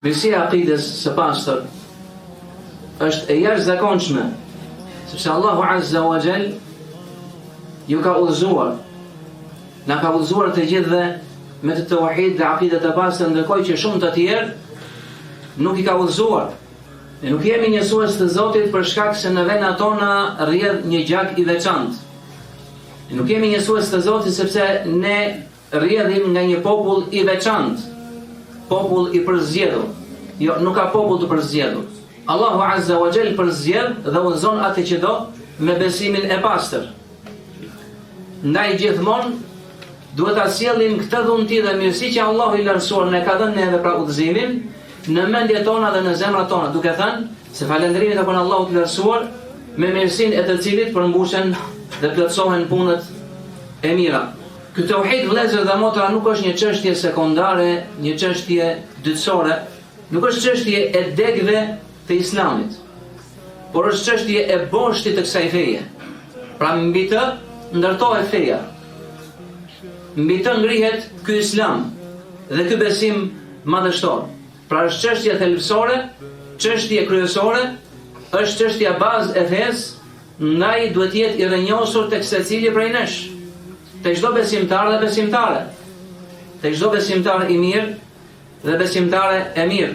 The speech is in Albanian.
Mirësia e akides së pastër është e jashtëzakonshme, sepse Allahu Azza wa Jall ju ka udhëzuar, na ka udhëzuar të gjithëve me të tauhid dhe akidet e pastër, ndërkohë që shumë të tjerë nuk i ka udhëzuar. Ne nuk jemi njësues të Zotit për shkak se në vendat tona rrjedh një gjak i veçantë. Ne nuk jemi njësues të Zotit sepse ne rrjedhim nga një popull i veçantë, popull i përzgjedhur. Jo, nuk ka popull të përzgjedhur. Allahu Azza wa Jall përzgjedh dhe udhëzon atë që do me besimin e pastër. Ndaj gjithmonë duhet ta sjellim këtë dhunti dhe mirësi që Allahu i lartësuar ne ka dhënë neve pra udhëzimin në mendjet tona dhe në zemrat tona, duke thënë se falënderimet e bën Allahu të lartësuar me mirësinë e të cilit përmbushen dhe plotësohen punët e mira. Ky tauhid, vëllezër dhe motra, nuk është një çështje sekondare, një çështje dytësore, nuk është çështje e degëve të Islamit, por është çështje e boshtit të kësaj feje. Pra mbi të ndërtohet feja, mbi të ngrihet ky Islam dhe ky besim madhështor. Pra është çështje thelbësore, çështje kryesore, është çështja bazë e fesë, ndaj duhet jetë i rrënjosur tek secili prej nesh, tek çdo besimtar dhe besimtare, tek çdo besimtar i mirë dhe besimtare e mirë.